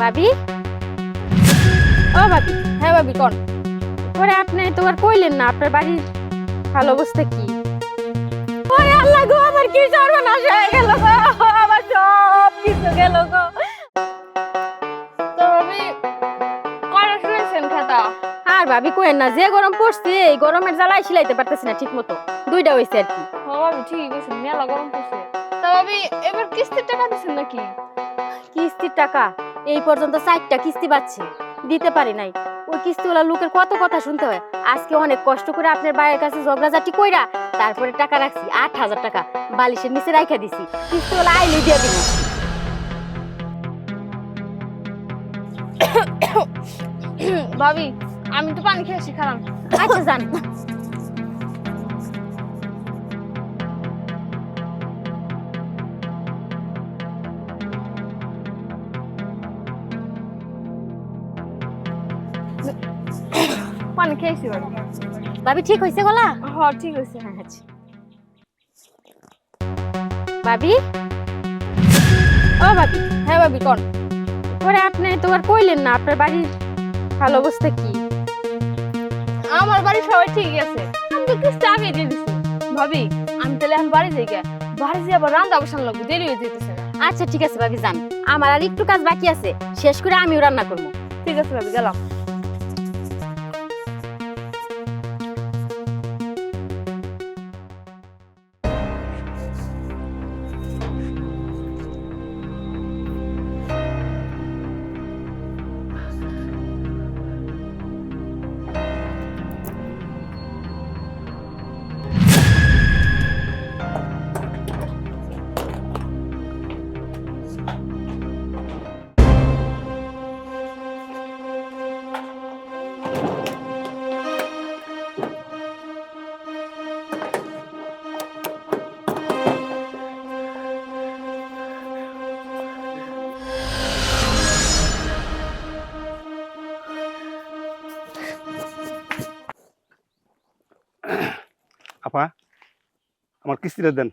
ভাবি, ও ভাবি। হ্যাঁ ভাবি, কোন পরে আপনি তো আর কইলেন না আপনার বাড়ির ভালো অবস্থা কি? ওরে আল্লাহ গো, আমার কি সর্বনাশ হয়ে গেল গো, আমার সব কিছু গেল গো। তো ভাবি কয়টা শুনেছেন খাতা? আর ভাবি কোয়েন না, যে গরম পড়ছে এই গরমের জ্বালায় সিলাইতে পারতেছি না ঠিক মতো, দুইটা হইছে আর কি। ও ভাবি ঠিক আছে, মেলা গরম পড়ছে। তা ভাবি এবার কিস্তির টাকা দিছেন নাকি? কিস্তির টাকা এই পর্যন্ত 4টা কিস্তি পাচ্ছি, দিতে পারি নাই। ওই কিস্তিওয়ালা লোকের কত কথা শুনতে হয়। আজকে অনেক কষ্ট করে আপনার ভাইয়ের কাছে ঝগড়াঝাটি কইরা তারপরে টাকা রাখছি, 8,000 টাকা বালিশের নিচে রাইখা দিছি। কিস্তিওয়ালা আইলে দিয়ে দিন। ভাবি আমি তো পানি খেয়েছি, খারাপ। আচ্ছা যান। পানি খেয়েছি ভাবি। ভাবি ঠিক হয়েছে গলা? হ্যাঁ ঠিক আছে। আচ্ছা ভাবি, ও ভাবি। হ্যাঁ ভাবি, কোন পরে আপনি তো আর কইলেন না আপনার বাড়ির ভালো অবস্থা কি? আমার বাড়ি সবাই ঠিক আছে, আমি তো কিস্তি আগে দিয়ে দিছি। ভাবি আমি তাহলে এখন বাড়ি যাই গে, বাড়ি যেয়ে আবার রান্না বসানো লাগবে, দেরি হয়ে যেতেছে। আচ্ছা ঠিক আছে ভাবি, যান। আমার আর একটু কাজ বাকি আছে, শেষ করে আমিও রান্না করবো। ঠিক আছে ভাবি, গেলাম। আপা, আমার কিস্তিটা দেন।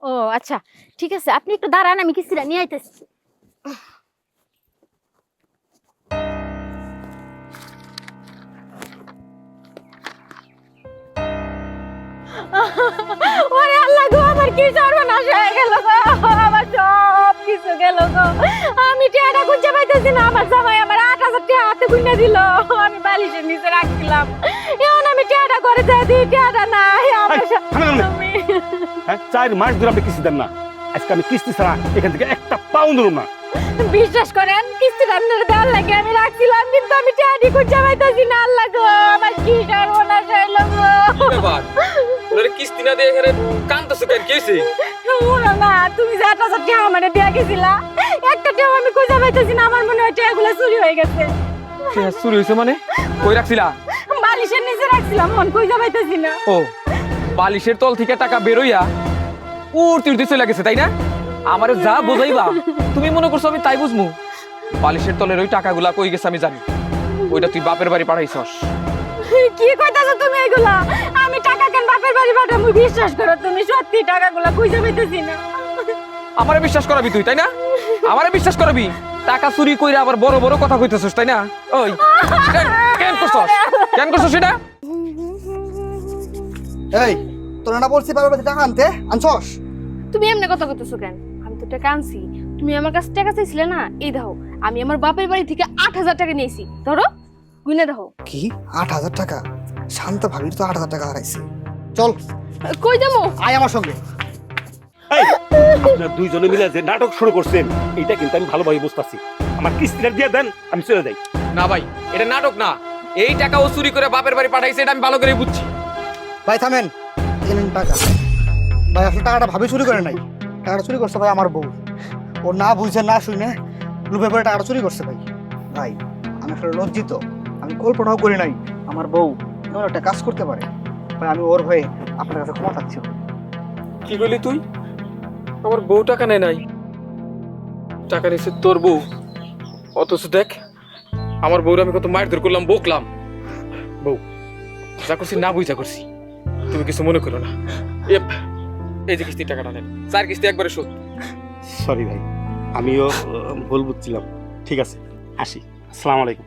ও আচ্ছা ঠিক আছে, আপনি একটু দাঁড়ান, আমি কিস্তিটা নিয়ে আইতেছি। ওরে আল্লাহ গো, আমার কি সর্বনাশ হয়ে গেল গো, আমার সব কিছু গেল গো। আমি টাকা খুঁজে পাইতেছি না, আমার জামাই আমার 8,000 টাকা হাতে গুনে দিল, আমি বালিশের নিচে রাখছিলাম। এখন আমি টাকা করে যাই দিই, টাকা নাই আমার তুমি। হ্যাঁ, 4 মাস ধরে আপনি কিস্তি দেন না। আজকে আমি কিস্তি ছাড়া এখান থেকে একটা পাও নেব না। বিশ্বাস করেন, কিস্তি আপনার দেওয়ার লাগে আমি রাখছিলাম, কিন্তু আমি টাকা খুঁজে পাইতেছি না। আল্লাহ গো, আমার কি সর্বনাশ হইল গো। ওরে কিস্তি না দিয়ে এখানে কান্দতেছো কেন? কি হইছে? ওরা না, তুমি যে 8,000 টাকা আমারে দিয়া গেছিলা, একটা টাকা আমি খুঁজে পাইতেছি না। আমার মনে হয় টাকাগুলো চুরি হয়ে গেছে। চুরি হইছে মানে? কই রাখছিলা? বালিশের নিচে রাখছিলাম, মন খুঁজে পাইতেছি না। ও, বালিশের তল থেকে টাকা বেরোইয়া উড়তে উড়তে চলে গেছে, তাই না? আমারে যা বোঝাইবা তুমি মনে করছো আমি তাই বুঝমু? বালিশের তলের ওই টাকাগুলা কই গেছে আমি জানি। ওইটা তুই বাপের বাড়ি পাঠাইছস। কি কইতাছো তুমি এগুলা? আমি টাকা কেন বাপের বাড়ি পাঠামু? বিশ্বাস করো, তুমি সত্যি টাকাগুলো খুঁজে পাইতেছি না। আমারে বিশ্বাস করাবি তুই, তাই না? আমারে বিশ্বাস করাবি? টাকা চুরি কইরা আবার বড় বড় কথা কইতেছস, তাই না? ওই কেন করছস? কেন করছস এটা? এই তোরা না বলছি বাবার কাছে টাকা আনতে, আনছস? তুমি এমনি কথা কইতেছো কেন? আমি তো টাকা আনছি, তুমি আমার কাছে টাকা চাইছিলে না? এই দেখো, আমি আমার বাপের বাড়ি থেকে 8,000 টাকা নিয়েছি, ধরো গুনে দেখো। কি 8,000 টাকা? শান্ত ভাবির তো 8,000 টাকা হারাইছে। চল কই যাবো? আয় আমার সঙ্গে। এই, আপনারা দুইজনে মিলে যে নাটক শুরু করছেন, এটা কিন্তু আমি ভালোভাবে বুঝতাছি। আমার কিস্তিটা দিয়ে দেন, আমি চলে যাই। না ভাই, এটা নাটক না। এই টাকা ও চুরি করে বাপের বাড়ি পাঠাইছে, এটা আমি ভালো করে বুঝছি। ভাই থামেন, এই নিন টাকা। ভাই আসলে টাকাটা ভাবি চুরি করে নাই, টাকাটা চুরি করছে ভাই আমার বউ। ও না বুঝে না শুনে লুপে পরে টাকাটা চুরি করছে ভাই। ভাই আমি আসলে লজ্জিত, আমি কল্পনাও করি নাই আমার বউ এমন একটা কাজ করতে পারে। ভাই আমি ওর হয়ে আপনার কাছে ক্ষমা চাচ্ছি। কি বলি তুই? আমার বউ টাকা নেয় নাই, টাকা নিচ্ছে তোর বউ। অথচ দেখ আমার বউর আমি কত মারধর করলাম, বকলাম। বউ যা করছি না বুঝা করছি, তুমি কিছু মনে করো না। এই যে কিস্তির টাকাটা নেন, 4 কিস্তি একবারে শোধ। সরি ভাই, আমিও ভুল বুঝছিলাম। ঠিক আছে, আসি, আসসালামু আলাইকুম।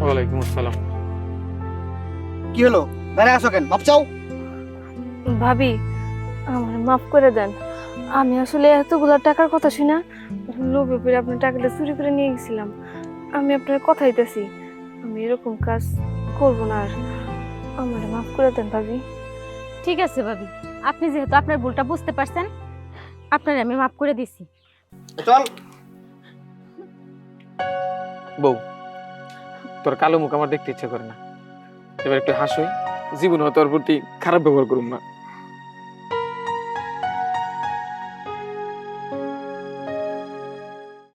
ওয়ালাইকুম আসসালাম। কি হলো দাঁড়ায় আসো কেন, মাপ চাও? ভাবি আমার মাফ করে দেন, আমি আসলে এতগুলো টাকার কথা শুনে লোভে পড়ে আপনার টাকাটা চুরি করে নিয়ে গেছিলাম। আমি আপনার কথা দিতেছি, আমি এরকম কাজ করব না আর। আমার মাফ করে দেন ভাবি। ঠিক আছে ভাবি, আপনি যেহেতু আপনার ভুলটা বুঝতে পারছেন, আপনার আমি মাফ করে দিছি। চল। বউ, তোর কালো মুখ আমার দেখতে ইচ্ছে করে না। এবার একটু হাসোই, জীবনে তোর প্রতি খারাপ ব্যবহার করুম না।